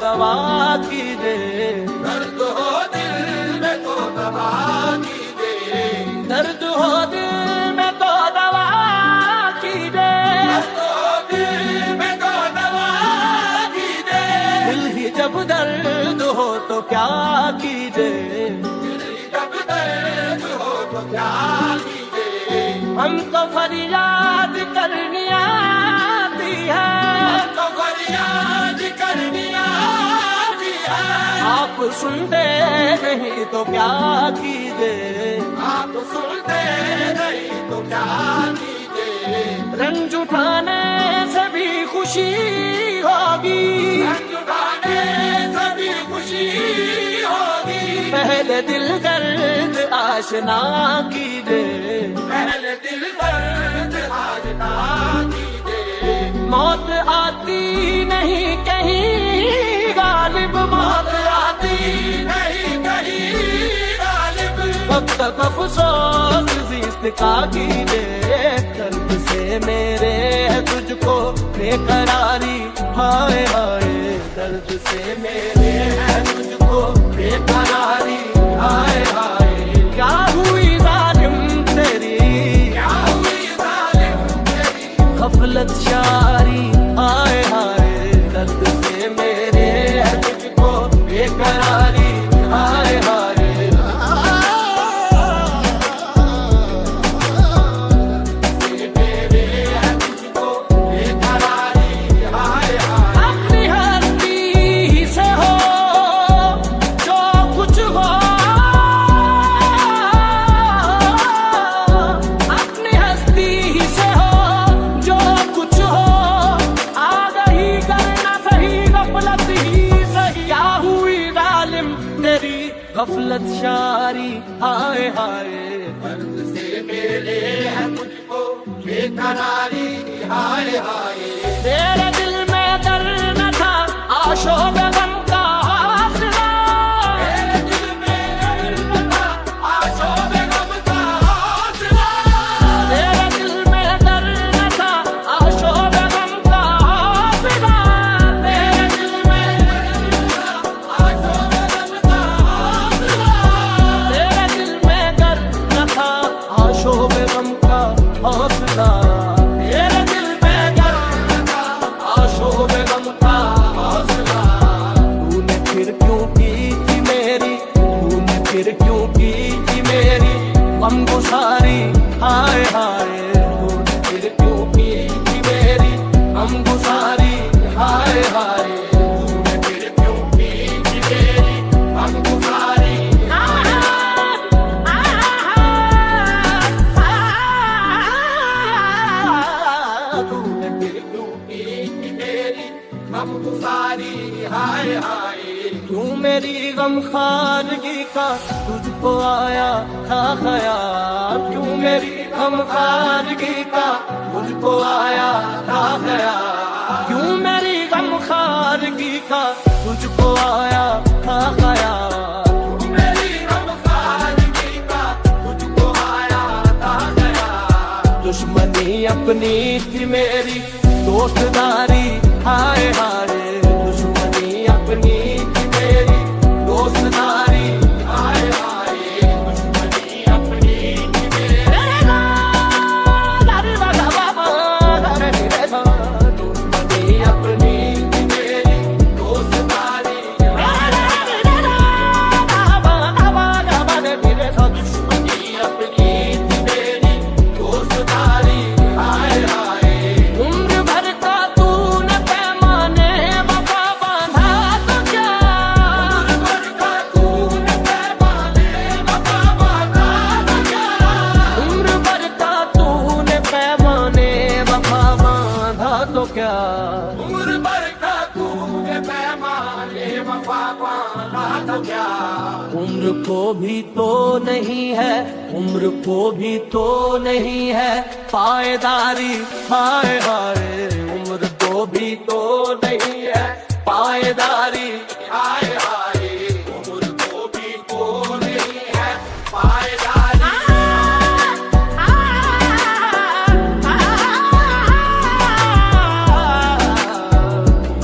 दवा कीजिए। दर्द हो दिल में तो दवा कीजिए, दर्द हो दिल में तो दवा कीजिए। दर्द हो दिल में तो दवा कीजिए। दिल ही जब दर्द हो तो क्या कीजिए। दिल जब दर्द हो तो क्या कीजिए। हमको फरियाद करनी आती है, तो फरियाद करनी आती है। आप सुनते नहीं तो क्या कीजिए। आप सुनते नहीं तो क्या कीजिए। रंज उठाने से भी खुशी होगी, रंग उठाने से भी खुशी होगी। पहले दिल दर्द आशना कीजिए। पहले दिल दर्द आशना कीजिए। मौत आती नहीं कहीं गालिब, मौत आती नहीं कहीं गालिब। कब तक अफसोस जिस्त का कीजिए। दर्द से मेरे है तुझको बेकरारी, हाय हाय। दर्द से मेरे है तुझको बेकरारी, हाय हाय। क्या हुई जालिम तेरी, क्या हुई जालिम तेरी गफलत शारी, हाय हाय। दर्द से मेरे है तुझको बेकरारी, हाय हाय। मेरे है तुझको बेकरारी, हाय हाय। अपनी हस्ती से हो जो कुछ हो, अपनी हस्ती से हो जो कुछ हो। आगाही करना सही, गफलत ही सही। क्या हुई जालिम तेरी गफलत शारी, हाय हाय। दर्द से मेरे है तुझको बेकरारी, हाय हाय। तेरे दिल में दर्द न था आशों में गम का हौसला। मेरे दिल में दर्द था, आंसू में गम का हौसला। तेरे दिल में दर्द न था आशों में गम का हौसला। मेरे दिल में दर्द था, आंसू में गम का हौसला। तेरे दिल में दर्द न था आशों में गम का हौसला। तेरे दिल में दर्द था आशों में गम का हौसला। तूने फिर क्यों की थी मेरी, तूने फिर क्यों की थी मेरी गमगुसारी, हाय हाय। तूने फिर क्यों की थी मेरी गमगुसारी, हाय हाय। तूने फिर क्यों की थी मेरी गमगुसारी। तूने फिर क्यों की थी मेरी गमगुसारी, हाय हाय। क्यों मेरी गम खारगी का तुझको आया था ख्याल। क्यों मेरी गम खारगी का तुझको आया था ख्याल। क्यों मेरी गम खारगी का तुझको आया था ख्याल। मेरी गमखारगी का तुझको आया था ख्याल। दुश्मनी अपनी थी मेरी दोस्तदारी, हाय हाय। दुश्मनी अपनी थी मेरी दोस्तदारी, हाय हाय। दुश्मनी अपनी थी मेरी। दुश्मनी अपनी थी मेरी दोस्तदारी, दुश्मनी अपनी थी मेरी दोस्तदारी, हाय हाय। उम्र भर का तूने पैमाने वफा बांधा तो क्या। उम्र भर का तूने पैमाने वफा बांधा तो क्या। उम्र भर का तूने पैमाने वफा बांधा तो क्या। उम्र भर का तूने पैमाने वफा बांधा तो क्या। उम्र को भी तो नहीं है, उम्र को भी तो नहीं है पायदारी, हाय हाय। उम्र को भी तो नहीं है पायदारी, हाय हाय। उम्र को भी तो नहीं है पायदारी।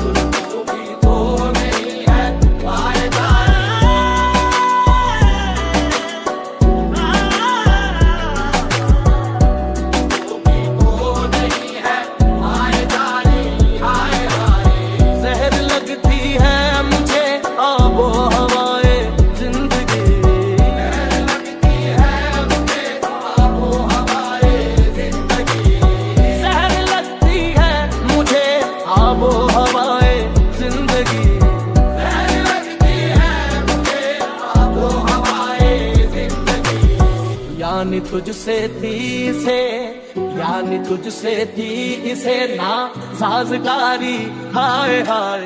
उम्र को भी तो नहीं यानी तुझसे थी इसे, यानी तुझसे थी इसे ना साजगारी, हाय हाय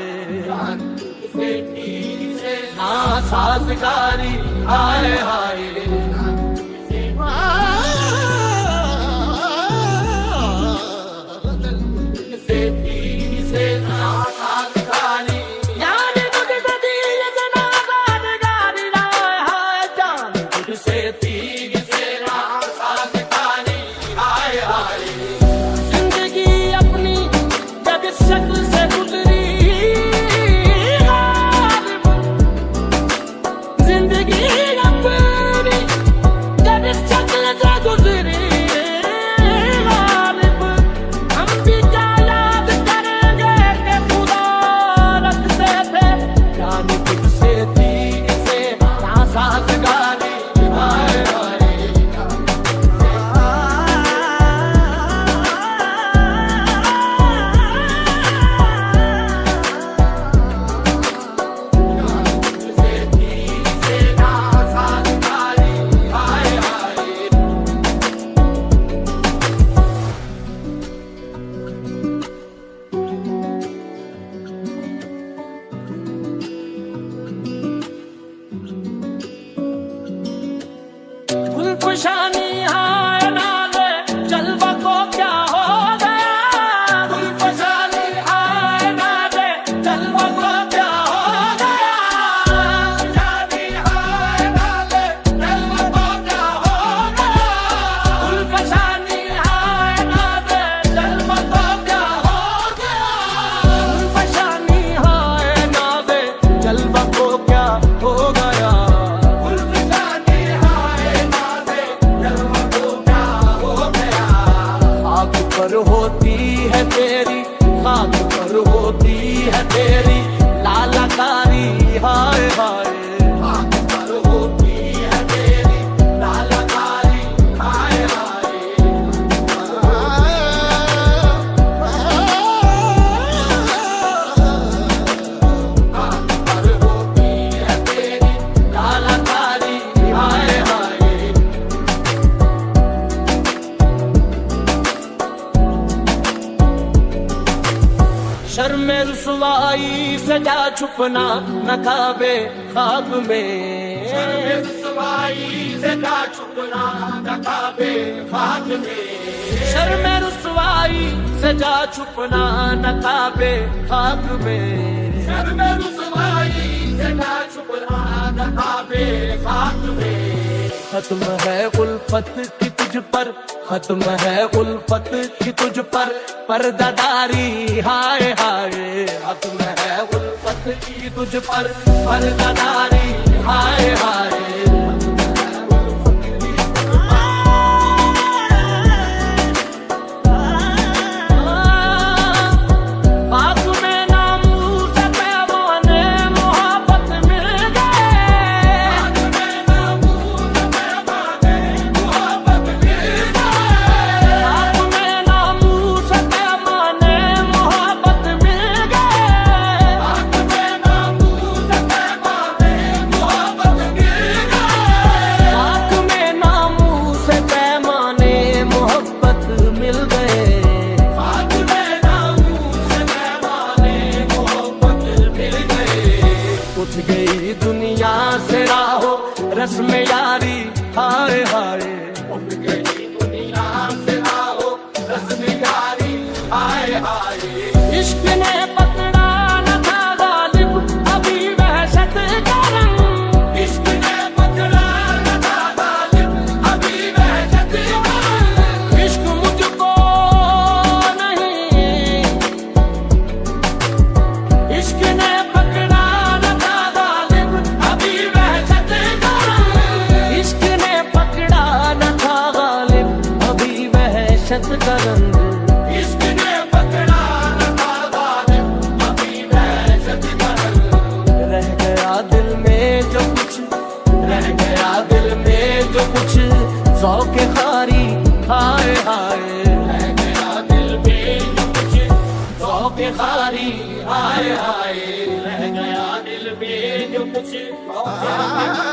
तुझसे थी इसे ना साजगारी, हाय हाय तुझसे थी इसे ना साजगारी, यानी तुझसे थी इसे ना साजगारी, हाय हाय जान तुझसे थी इसे ना साजगारी, हाय हाय जिंदगी अपनी जब इस शक्ल से गुजरी, जिंदगी अपनी जब इस शक्ल से गुजरी, हम भी क्या याद करेंगे कि खुदा रखते थे, यानी तुझसे थी इसे ना साजगारी, हाय हाय तुझसे थी इसे ना साजगारी, हाय हाय गुलफशानी हाय नाज़े जलवा को क्या हो गया, गुलफशानी हाय नाज़े जलवा को क्या हो गया, गुलफशानी हाय नाज़े जलवा को क्या हो गया, गुलफशानी हाय नाज़े जलवा को क्या हो गया, गुलफशानी हाय नाज़े जलवा को क्या हो गया, गुलफशानी हाय नाज़े जलवा को क्या हो गया, खाक पर होती है तेरी, खाक पर होती है तेरी लालकारी, हाय हाय खाक पर होती है तेरी लालकारी, हाय हाय खाक पर होती है तेरी लालकारी, हाय हाय शर्म रुसवाई से जा छुपना नकाबे खाक में, शर्म रुसवाई से जा छुपना नकाबे खाक में, शर्म रुसवाई से जा छुपना नकाबे खाक में, शर्म रुसवाई से जा छुपना नकाबे खाक में, खत्म है उल्फत की तुझ पर, खत्म है उल्फत की तुझ पर पर्दादारी, हाय हाय खत्म है उल्फत की तुझ पर पर्दादारी, हाय हाय पाक में नामूस पैमाने मोहब्बत मिल गए, पाक में नामूस पैमाने मोहब्बत मिल गए, पाक में नामूस पैमाने मोहब्बत मिल गए, पाक में नामूस पैमाने मोहब्बत मिल गए, पाक में नामूस पैमाने मोहब्बत मिल गए, पाक में नामूस पैमाने मोहब्बत मिल गए, उठ गई दुनिया से राहो रस्म यारी, हाय हाय उठ गई दुनिया से राहो रस्म यारी, हाय हाय इश्क ने पकड़ा न था गालिब अभी वहशत का रंग, इश्क ने पकड़ा न था गालिब अभी वहशत का रंग, इश्क मुझको नहीं, इश्क ने पकड़ा न था गालिब अभी वहशत का रंग, इश्क ने पकड़ा न था गालिब अभी वहशत का रंग, इश्क ने पकड़ा न था गालिब अभी वहशत का रंग, रह गया दिल में जो कुछ, रह गया दिल में जो कुछ ज़ौक़-ए ख़ारी, हाय हाय रह गया दिल में जो कुछ ज़ौक़-ए ख़ारी, हाय हाय रह गया दिल में जो कुछ ज़ौक़-ए ख़ारी,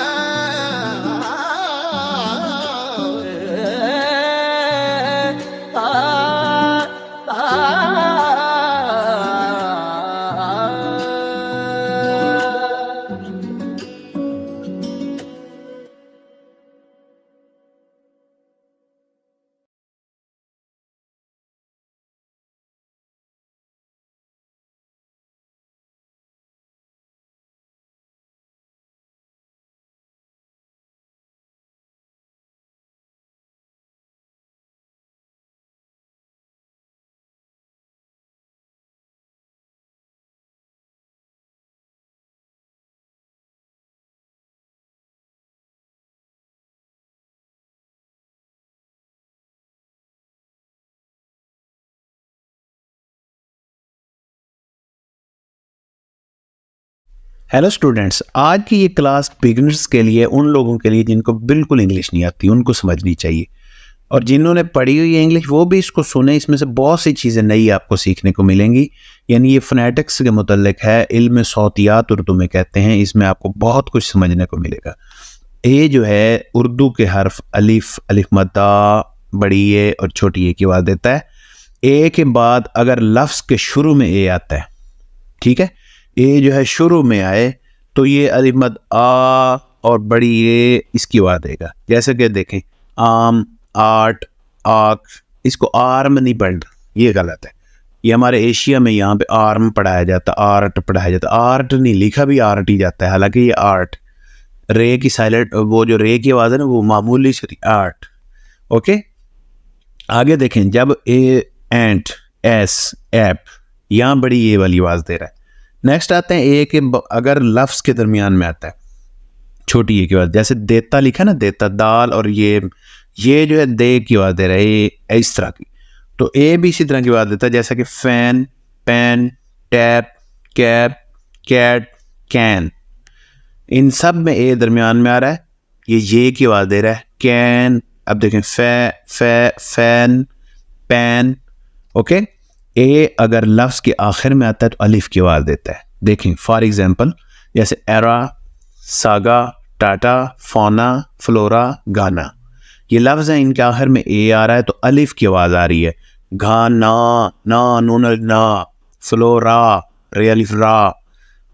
हेलो स्टूडेंट्स, आज की ये क्लास बिगिनर्स के लिए, उन लोगों के लिए जिनको बिल्कुल इंग्लिश नहीं आती, उनको समझनी चाहिए। और जिन्होंने पढ़ी हुई है इंग्लिश वो भी इसको सुने, इसमें से बहुत सी चीज़ें नई आपको सीखने को मिलेंगी। यानी ये फोनेटिक्स के मुतल्लिक है, इल्म सौतियात उर्दू में कहते हैं। इसमें आपको बहुत कुछ समझने को मिलेगा। ए जो है उर्दू के हर्फ अलिफ, अलिफ मद्दा, बड़ी ए और छोटी ए की आवाज़ देता है। ए के बाद अगर लफ्ज़ के शुरू में ए आता है, ठीक है, ए जो है शुरू में आए तो ये अलिफ मद आ और बड़ी ए इसकी आवाज़ देगा। जैसे कि देखें आम, आर्ट, आक, इसको आर्म नहीं पढ़ना, ये गलत है। ये हमारे एशिया में यहाँ पे आर्म पढ़ाया जाता, आर्ट पढ़ाया जाता। आर्ट नहीं लिखा भी आर्ट ही जाता है, हालांकि ये आर्ट, रे की साइलेंट, वो जो रे की आवाज़ है ना वो मामूली सी आर्ट। ओके, आगे देखें, जब ए एंट, एस, एप, यहाँ बड़ी ए वाली आवाज़ दे रहा है। नेक्स्ट आते हैं ए के अगर लफ्ज़ के दरमियान में आता है छोटी ए की आवाज़, जैसे देता लिखा ना, देता, दाल, और ये जो है दे की आवाज़ दे रहा है, ये इस तरह की। तो ए भी इसी तरह की आवाज़ देता है, जैसा कि fan, pen, tap, cap, cat, can, इन सब में ए दरमियान में आ रहा है, ये की आवाज़ दे रहा है। कैन, अब देखें फैन, पैन। ओके, ए अगर लफ्ज़ के आखिर में आता है तो अलिफ की आवाज़ देता है। देखें फॉर एग्जांपल, जैसे एरा, सागा, टाटा, फोना, फ्लोरा, गाना, ये लफ्ज़ हैं, इनके आखिर में ए आ रहा है तो अलिफ की आवाज़ आ रही है। गाना, ना, नून ना, फ्लोरा, रे अलिफ रा,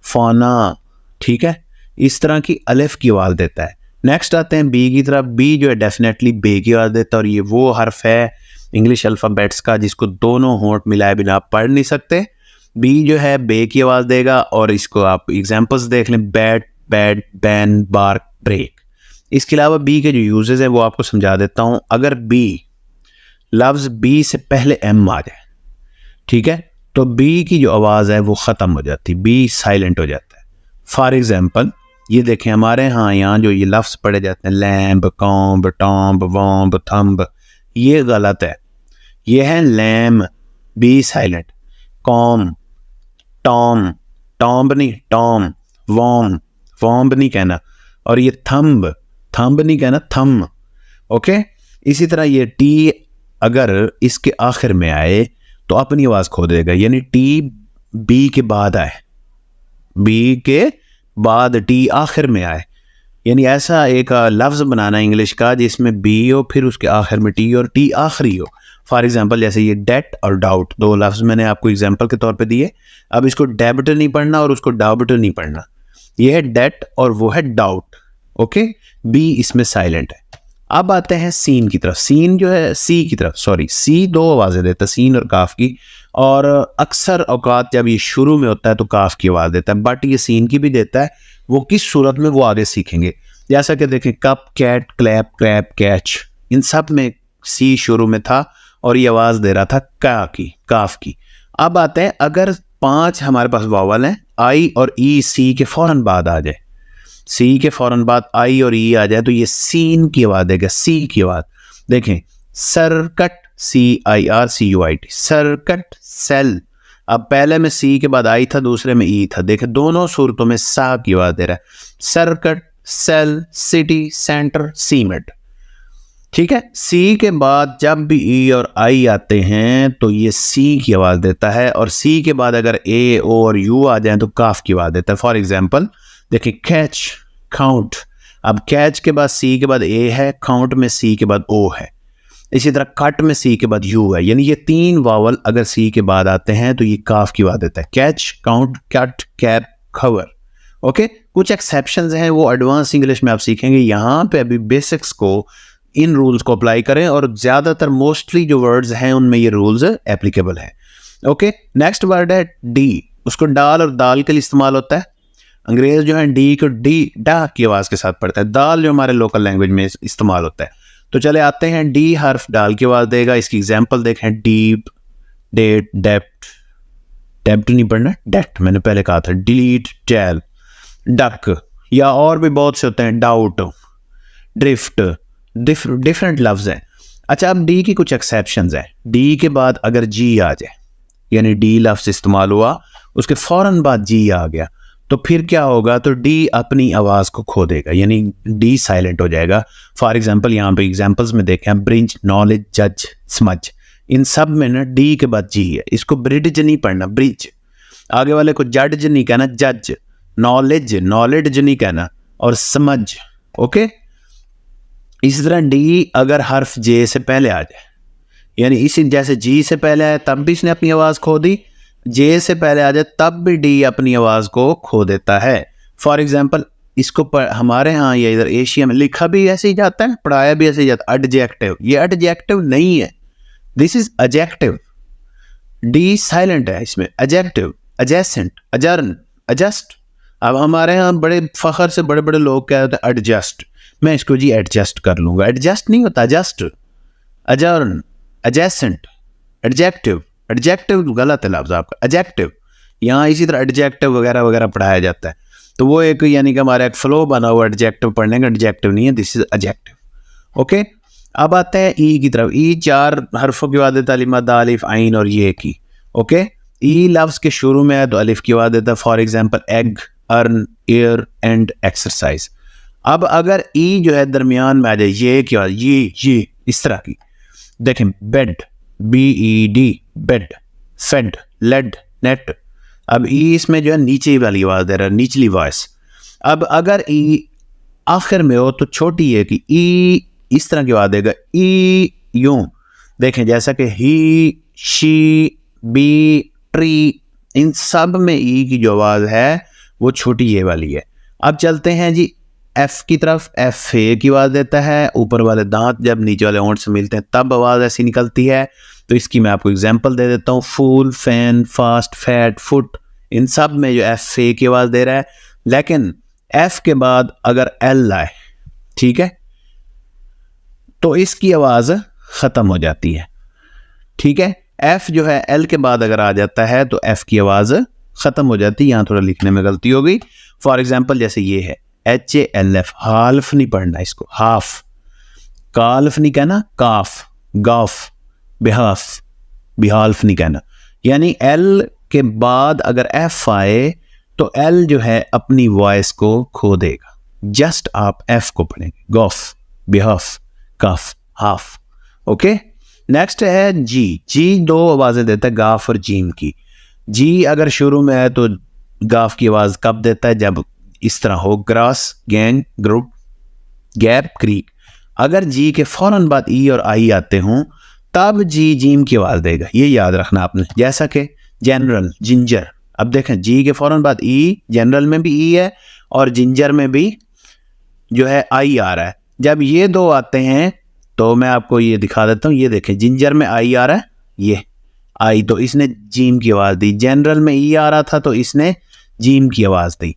फोना, ठीक है, इस तरह की अलिफ की आवाज़ देता है। नेक्स्ट आते हैं बी की तरफ। बी जो है डेफिनेटली बे की आवाज़ देता है, और ये वो हर्फ है इंग्लिश अल्फ़ाबेट्स का जिसको दोनों होंठ मिलाए बिना आप पढ़ नहीं सकते। बी जो है बे की आवाज़ देगा, और इसको आप एग्जांपल्स देख लें, bat, bad, ban, bark, break. इसके अलावा बी के जो यूजेस हैं वो आपको समझा देता हूँ। अगर बी लफ्ज़ बी से पहले एम आ जाए, ठीक है, तो बी की जो आवाज़ है वो ख़त्म हो जाती, बी साइलेंट हो जाता है। फॉर एग्जांपल ये देखें, हमारे यहाँ जो ये लफ्ज़ पढ़े जाते हैं, lamb, comb, tomb, womb, thumb, ये गलत है। ये है lamb, B silent, comb, tomb, tomb नहीं, टॉम, वॉम, वॉम्ब नहीं कहना, और ये थम्ब, थम्ब नहीं कहना, थम। ओके, इसी तरह ये टी अगर इसके आखिर में आए तो अपनी आवाज़ खो देगा, यानी टी बी के बाद आए, बी के बाद टी आखिर में आए, यानी ऐसा एक लफ्ज़ बनाना इंग्लिश का जिसमें बी हो, फिर उसके आखिर में टी और टी आखिरी हो। फॉर एग्जांपल जैसे ये डेट और डाउट, दो लफ्ज़ मैंने आपको एग्जांपल के तौर पे दिए। अब इसको डेबिट नहीं पढ़ना और उसको डाउट नहीं पढ़ना, ये है डेट और वो है डाउट। ओके, बी इसमें साइलेंट है। अब आते हैं सीन की तरफ। सीन जो है सी की तरफ, सॉरी, सी दो आवाज़ें देता है, सीन और काफ की, और अक्सर औकात जब ये शुरू में होता है तो काफ की आवाज़ देता है, बट ये सीन की भी देता है। वो किस सूरत में वो आगे सीखेंगे। जैसा कि देखें cup, cat, clap, crap, catch, इन सब में सी शुरू में था और ये आवाज़ दे रहा था का की, काफ की। अब आते हैं अगर 5 हमारे पास वावल हैं, आई और ई सी के फ़ौरन बाद आ जाए, सी के फ़ौरन बाद आई और ई आ जाए तो ये सीन की आवाज़ देगा, सी की आवाज़। देखें सरकट, CIRCUIT, सरकट, सेल, अब पहले में सी के बाद आई था, दूसरे में ई था। देखें दोनों सूरतों में सा की आवाज़ दे रहा है, Sarkate, cell, city, centre, cement, ठीक है। सी के बाद जब भी ई और आई आते हैं तो ये सी की आवाज़ देता है, और सी के बाद अगर ए, ओ और यू आ जाए तो काफ की आवाज़ देता है। फॉर एग्जांपल देखिए कैच, काउंट, अब कैच के बाद सी के बाद ए है, काउंट में सी के बाद ओ है, इसी तरह कट में सी के बाद यू है, यानी ये 3 वावल अगर सी के बाद आते हैं तो ये काफ की आवाज़ देता है। Catch, count, cut, cap, cover. Okay, कुछ एक्सेप्शंस हैं वो एडवांस इंग्लिश में आप सीखेंगे। यहाँ पे अभी बेसिक्स को, इन रूल्स को अप्लाई करें, और ज़्यादातर मोस्टली जो वर्ड्स हैं उनमें ये रूल्स एप्लीकेबल हैं। ओके, नेक्स्ट वर्ड है डी, उसको डाल और दाल के लिए इस्तेमाल होता है। अंग्रेज जो है डी को डी डा की आवाज़ के साथ पढ़ता है, दाल जो हमारे लोकल लैंग्वेज में इस्तेमाल होता है। तो चले आते हैं, डी हर्फ डाल की आवाज़ देगा। इसकी एग्जांपल देखें, डीप, डेट, डेप्ट, डेप्ट नहीं पढ़ना, डेट मैंने पहले कहा था, डिलीट, टेल, डक, या और भी बहुत से होते हैं, डाउट, ड्रिफ्ट, डिफरेंट लफ्ज़ हैं। अच्छा, अब डी की कुछ एक्सेप्शंस हैं। डी के बाद अगर जी आ जाए, यानी डी लफ्ज़ इस्तेमाल हुआ, उसके फ़ौरन बाद जी आ गया, तो फिर क्या होगा, तो डी अपनी आवाज को खो देगा, यानी डी साइलेंट हो जाएगा। फॉर एग्जांपल यहाँ पे एग्जांपल्स में देखें, ब्रिंज, नॉलेज, जज, समझ, इन सब में ना डी के बाद जी है। इसको ब्रिज नहीं पढ़ना, ब्रिज। आगे वाले को जज नहीं कहना, जज। नॉलेज, नॉलेज नहीं कहना, और समझ। ओके, इसी तरह डी अगर हर्फ जे से पहले आ जाए, यानी इसी जैसे जी से पहले आए तब भी इसने अपनी आवाज खो दी, जे से पहले आ जाए तब भी डी अपनी आवाज को खो देता है। फॉर एग्जाम्पल इसको हमारे यहाँ या इधर एशिया में लिखा भी ऐसे ही जाता है, पढ़ाया भी ऐसे ही जाता है, एडजेक्टिव। ये एडजेक्टिव नहीं है, this is adjective. D silent है इसमें। Adjective, adjacent, adjourn, adjust. अब हमारे यहाँ बड़े फखर से बड़े बड़े लोग कहते हैं एडजस्ट, मैं इसको जी एडजस्ट कर लूंगा। एडजस्ट नहीं होता, adjust. Adjourn, adjacent, adjective. Adjective गलत है लफ्ज़ आपका, एडजेक्टिव। यहाँ इसी तरह एडजेक्टिव वगैरह वगैरह पढ़ाया जाता है, तो वो एक यानी कि हमारा एक फ्लो बना हुआ एडजेक्टिव पढ़ने का, एडजेक्टिव नहीं है, दिस इज एडजेक्टिव। ओके, अब आते हैं ई की तरफ। ई 4 हरफों की आवाज़ देता है, अलिफ, मद्दा, अलिफ, आइन और ये की। ओके, ई लफ्ज़ के शुरू में है तो अलिफ की आवाज़ देता है। For example egg, earn, air and exercise. अब अगर ई जो है दरमियान में आ जाए, ये की आवाज़, ये इस तरह की, देखें, bed, BED, bed, fed, led, net. अब ई इसमें जो है नीचे वाली आवाज दे रहा है, निचली वॉइस। अब अगर ई आखिर में हो तो छोटी है कि ई इस तरह की आवाज देगा, ई यूं। देखें जैसा कि ही, शी, बी, ट्री, इन सब में ई की जो आवाज है वो छोटी ये वाली है। अब चलते हैं जी एफ की तरफ। एफ ए की आवाज देता है, ऊपर वाले दांत जब नीचे वाले होंठ से मिलते हैं तब आवाज ऐसी निकलती है। तो इसकी मैं आपको एग्जांपल दे देता हूँ, फूल, फैन, फास्ट, फैट, फुट, इन सब में जो एफ ए की आवाज दे रहा है। लेकिन एफ के बाद अगर एल आए, ठीक है, तो इसकी आवाज खत्म हो जाती है। ठीक है, एफ जो है एल के बाद अगर आ जाता है तो एफ की आवाज खत्म हो जाती है। यहाँ थोड़ा लिखने में गलती हो गई। फॉर एग्जाम्पल जैसे ये है HALF, हाल्फ नहीं पढ़ना इसको, हाफ। काल्फ नहीं कहना, काफ, गाफ, बिहाफ, बिहाल्फ नहीं कहना। यानी एल के बाद अगर एफ आए तो एल जो है अपनी वॉइस को खो देगा। जस्ट आप एफ को पढ़ेंगे, गॉफ, बिहाफ, काफ, हाफ। ओके, नेक्स्ट है जी। जी 2 आवाजें देता है, गाफ और जीम की। जी अगर शुरू में है तो गाफ की आवाज कब देता है, जब इस तरह हो, grass, gang, group, gap, creek. अगर जी के फौरन बाद ई और आई आते हों तब जी जीम की आवाज देगा, ये याद रखना आपने। जैसा कि जनरल, जिंजर। अब देखें जी के फौरन बाद ई, जनरल में भी ई है और जिंजर में भी जो है आई आ रहा है। जब ये 2 आते हैं तो मैं आपको ये दिखा देता हूँ, ये देखें, जिंजर में आई आ रहा है, ये आई, तो इसने जीम की आवाज दी। जनरल में ई आ रहा था तो इसने जीम की आवाज दी।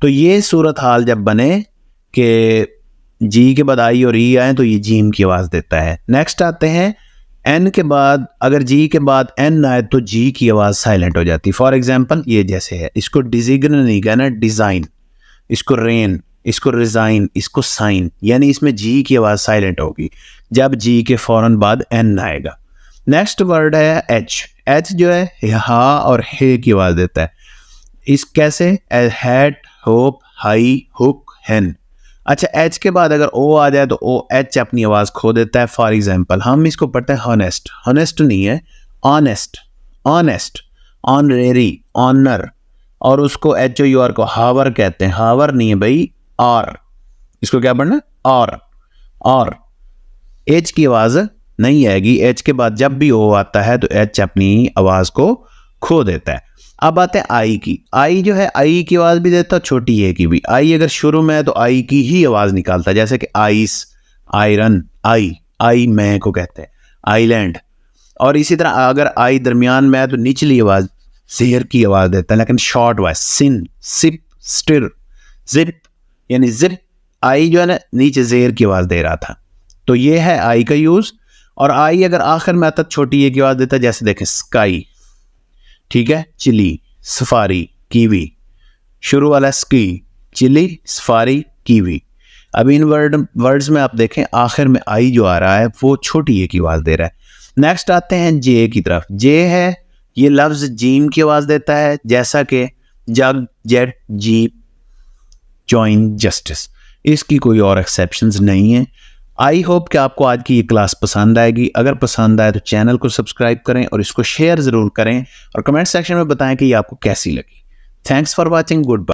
तो ये सूरत हाल जब बने कि जी के बाद आई और ई आए तो ये जीम की आवाज देता है। नेक्स्ट आते हैं एन के बाद, अगर जी के बाद एन आए तो जी की आवाज साइलेंट हो जाती है। फॉर एग्जांपल ये जैसे है, इसको डिजिग्न नहीं कहना, डिजाइन, इसको रेन, इसको रिजाइन, इसको साइन, यानी इसमें जी की आवाज साइलेंट होगी जब जी के फौरन बाद एन आएगा। नेक्स्ट वर्ड है एच। एच जो है हा और हे की आवाज देता है। इस कैसे, हैट, होप, हाई, हुक, हेन। अच्छा, एच के बाद अगर ओ आ जाए तो ओ एच अपनी आवाज खो देता है। फॉर एग्जाम्पल हम इसको पढ़ते हैं हॉनेस्ट, हॉनेस्ट नहीं है, ऑनेस्ट, ऑनेस्ट, ऑनरेरी, ऑनर, और उसको HOUR को हावर कहते हैं। हावर नहीं है भाई, आर, इसको क्या पढ़ना, और एच की आवाज नहीं आएगी। एच के बाद जब भी ओ आता है तो एच अपनी आवाज को खो देता है। अब आते हैं आई की। आई जो है आई की आवाज भी देता है, छोटी ए की भी। आई अगर शुरू में है तो आई की ही आवाज निकालता है, जैसे कि आइस, आयरन, आई मैं को कहते हैं, आइलैंड। और इसी तरह अगर आई दरमियान में है तो निचली आवाज जेर की आवाज देता है, लेकिन शॉर्ट वॉइस, सिन, सिप, स्टिर, जिप, यानी जिप। आई जो है ना नीचे जेर की आवाज दे रहा था। तो ये है आई का यूज। और आई अगर आखिर में आता छोटी ए की आवाज देता है, जैसे देखें स्काई, ठीक है, चिली, सफारी, कीवी। शुरू वाला स्की, चिली, सफारी, कीवी। अब इन वर्ड्स में आप देखें आखिर में आई जो आ रहा है वो छोटी ए की आवाज दे रहा है। नेक्स्ट आते हैं जे की तरफ। जे है, ये लफ्ज जीम की आवाज देता है, जैसा कि जग, जेड, जीप, जॉइन, जस्टिस। इसकी कोई और एक्सेप्शंस नहीं है। आई होप कि आपको आज की ये क्लास पसंद आएगी। अगर पसंद आए तो चैनल को सब्सक्राइब करें और इसको शेयर ज़रूर करें और कमेंट सेक्शन में बताएं कि ये आपको कैसी लगी। Thanks for watching. Good bye.